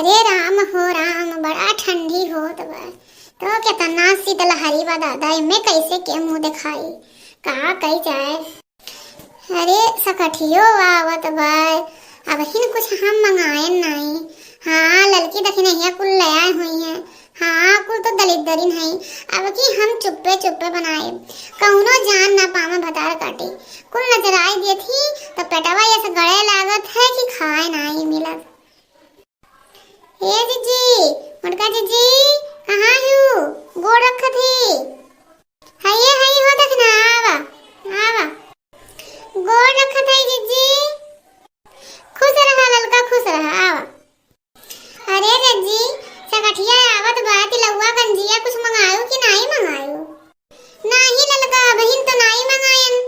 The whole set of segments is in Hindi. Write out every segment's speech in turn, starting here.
अरे राम हो राम, बड़ा ठंडी होत बा। तो केतना शीतलहरी बा दादा, इमे कैसे के मुंह दिखाई, का कही जाए। अरे सकठियो आवत बा, अब हिन कुछ हम मंगाए नहीं। हाँ लड़की दखिनहिया कुल लया हुई है। हाँ कुल तो दलिदरिन है। अब की हम चुप्पे चुप्पे बनाए, कौनो जान ना पावा भतार काटे। कुल नजर आई दिए थी तो पेटवा ऐसे गड़े लागत है कि खाए नहीं मिलत। ए जीजी, मुटका जीजी, कहाँ हो? गोड़ रखत ही। हइये हई हो देखना, आवा आवा। गोड़ रखत है जीजी। खुश रहा ललका, खुश रहा, आवा। अरे जीजी, सकठिया आवत बा, तिलौआ गंजिया कुछ मंगायो कि नहीं मंगायो? नहीं ललका, बहिन तो नहीं मंगायन।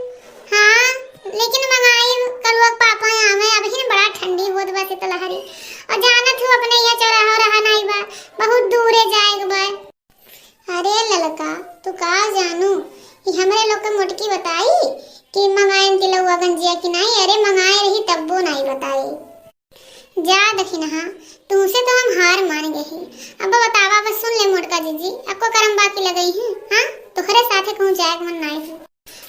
हाँ लेकिन मंगाई कल वक्त पापा आवे। अब हिन बड़ा ठंडी होत बा शीतलहरी, और जानत हूँ अपने यहाँ चौराहा रहा नहीं बा, बहुत दूरे जाएग बा। अरे ललका तू का जानू कि हमरे लोग के मोटकी बताई कि मंगाएन तिलौआ गंजिया कि नहीं? अरे मंगाए रही तब्बो नहीं बताई। जा दखिन, हाँ तुमसे तो हम हार मान गए हैं। अब बतावा, बस सुन ले मोटका जीजी, आपको करम बाकी लगई है। हाँ तुखरे साथे कहूँ जाए मन नहीं है।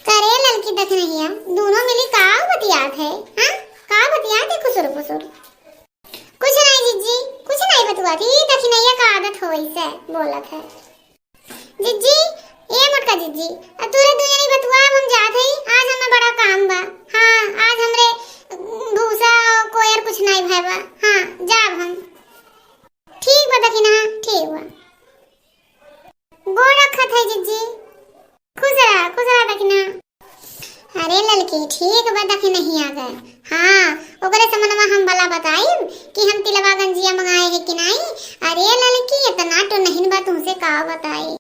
करे ललकी दखिनहिया दोनों मिली का बतियात है। हाँ का बतियात है? खुसुर फुसुर कुछ नहीं जीजी, कुछ नहीं बतुआ थी। दखिनहिया का आदत हो ऐसे बोलत है। जीजी ये मोटका जीजी, तूरे दुनिया नहीं बतुआ, हम जात हई। आज हमें बड़ा काम बा। हाँ आज हमरे भूसा कोयर कुछ नहीं भैबा। हाँ जाब हम। ठीक बा दखिना, ठीक बा। गोड़ रखत है जीजी, खुश रहा दखिना। अरे ललकी ठीक बा दखिनहिया गए। हाँ ओकरे समनवा हम बला बताई कि हम तिलवा गंजिया मंगाए है कि नहीं। अरे ललकी इतना तो नहीं बा, तुमसे का बताई।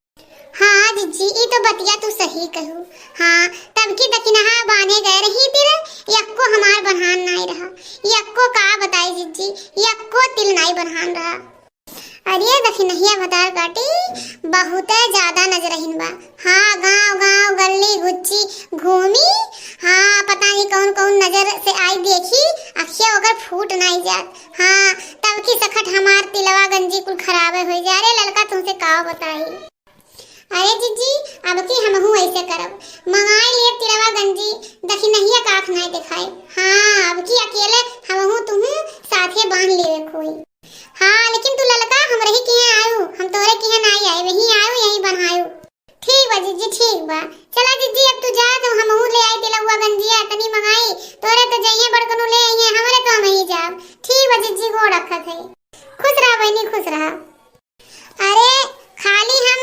हाँ जीजी ये तो बतिया तू सही कहू। हाँ तब की दखिनहा बाने गए रही तिर, यक्को हमार बन्हान नहीं रहा। यक्को का बताई जीजी, यक्को तिल नहीं बन्हान रहा। अरे दखिनहिया भतार काटी बहुत ज्यादा नजरहीन बा। हाँ गांव गांव गली गुच्ची घूमी। हाँ पता नहीं कौन कौन नजर से आई देखी, अखिया अगर फूट नहीं जात। हाँ तब की सखट हमार तिलवा गंजी कुल खराबे हो जा। अरे लड़का तुमसे का बताई। अरे जीजी अब की हमहू ऐसे करब, मंगाए लिए तिलवा गंजी, दखिनहिया का आँख नहीं दिखाए। हाँ अब की अकेले हमहू तुहू साथे बांध लिए खोई। हाँ लेकिन तू ललका हम रही किए आयु, हम तोरे किए नहीं आए, वही आयु यही बनायु। ठीक बा जीजी, ठीक बा। चला जीजी अब तू जा, तो हमहू ले आई तिलवा गंजिया तनी मंगाई। तोरे तो जइए बड़कनु ले आई है, हमरे तो हम ही जाब। ठीक बा जीजी, गोड़ रखत है। खुश रहा बहनी, खुश रहा। अरे खाली हम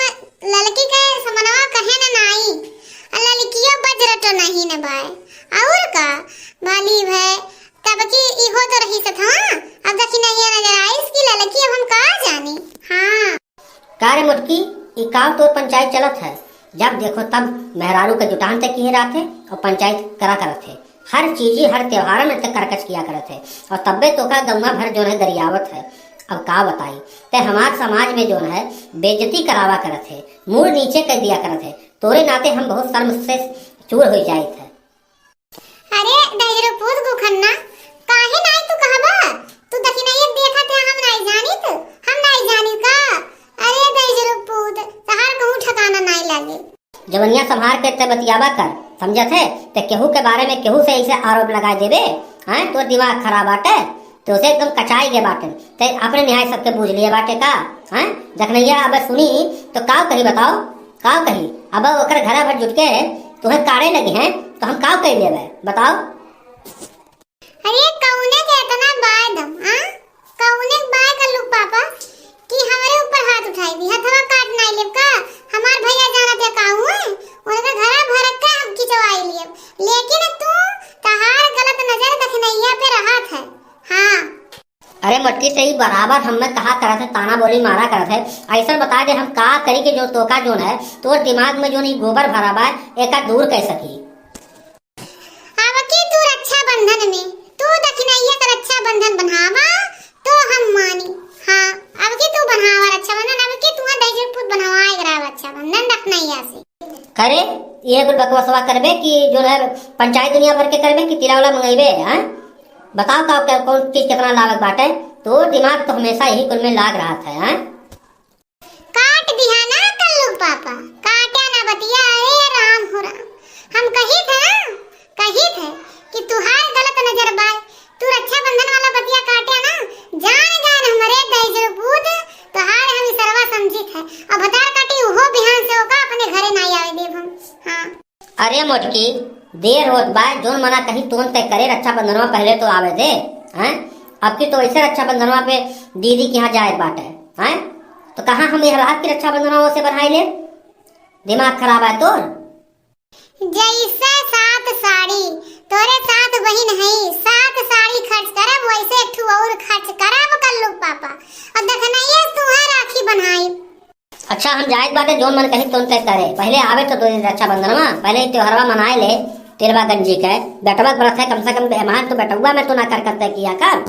लड़की के समनवा कहे न नहीं, लड़कियों बजर तो नहीं न बाय और का बाली भय तब की इहो तो रही सत। हाँ अब दखिनहिया नजर आई इसकी लड़की, अब हम का जानी। हाँ का रे मोटकी, ई काम तो पंचायत चलत है। जब देखो तब मेहरारू के जुटान तक किए रहते और पंचायत करा करत है। हर चीज हर त्योहार में तक करकच किया करत है, और तब्बे तो का गौवा भर जो है गरियावत है। अब का बताई ते हमार समाज में जो है बेइज्जती करावा करत है, मुंह नीचे कर दिया करत है। तोरे नाते हम बहुत शर्म से चूर हो जाइत है। अरे दहिरो पूत गुखन्ना काहे नहीं तू कहबा? तू दखिनहिया देखत है, हम नहीं जानित, हम नहीं जानी का। अरे दहिरो पूत तहार कहूं ठिकाना नहीं लागे। जवनिया संभार के ते बतियावा कर, समझत है? ते केहू के बारे में केहू से ऐसे आरोप लगा देबे, हैं तो दिमाग खराब बाटे, तो उसे एकदम कचाई के बाटे। ते अपने न्याय सबके बूझ लिए बाटे का। हैं जखनैया अब सुनी तो का कही बताओ, का कही? अब ओकर घरा भर जुट के तुम्हें काड़े लगी हैं तो हम का कह लेबे बताओ? अरे कौने के इतना बाय दम, हां कौने बाय कर लू पापा कि हमारे ऊपर हाथ उठाई दी, हथवा काट नहीं लेब का। हमार भैया जानत है का हुए, उनके घरा भर के हम खिंचवाई लिए, लेकिन तू तहार गलत नजर दखनैया पे रहत है। हाँ अरे मटकी तेरी बराबर हमें कहा करत है, ताना बोली मारा करत है। ऐसा बता दे हम का करी के जो तोका जो है तो दिमाग में जो नहीं गोबर भरा बा एका दूर कर सकी। अब की तू रक्षा बंधन में तू दखनैया का रक्षा बंधन बनावा तो हम मानी। हाँ अब की तू बनावा रक्षा बंधन, अब की तू दहिर पुत बनावा एकरा रक्षा बंधन दखनैया से। करे ये कुल बकवासवा करबे कि जो है पंचायत दुनिया भर के करबे कि तिलावला मंगेबे? हैं बताओ का कौन चीज कितना लागत बाटे? तो दिमाग तो हमेशा यही कुल में लाग रहा था। हैं? काट दिया ना कल्लू पापा, काटा ना बतिया। अरे राम हो राम, हम कही थे ना, कही थे कि तुहार गलत नजर बाय, तू रक्षाबंधन वाला बतिया काटे ना, जान जान हमरे दैजो पूत तुहार हम सरवा समझी थे। अब बता काटी उहो बिहान से होगा अपने घरे नहीं आवे देव हम। हां अरे मोटकी, देर होत बा, जोन मना कहीं तुरंत तय करे, रक्षाबंधनवा पहले तो आवे दे। हैं? अब की तो ऐसे रक्षाबंधनवा पे दीदी के यहाँ जाए बाटे। हैं? तो कहाँ हम यह रात की रक्षाबंधनवा से बनाई ले? दिमाग खराब है तोर। जैसे 7 साड़ी तोरे 7 बहन है, 7 साड़ी खर्च करब, वैसे एक ठू और खर्च करब कल्लू पापा। और देखनाइए तुहार राखी बनाई। अच्छा हम जाए बाटे, जोन मन कहीं तुरंत तय करे, पहले आवे तो 2 दिन रक्षाबंधनवा, पहले त्योहारवा मनाए ले। तिलवा गंजी के बेटवा व्रत है, कम से कम मेहमान तो बेटुआ में तो ना कर करते किया कर।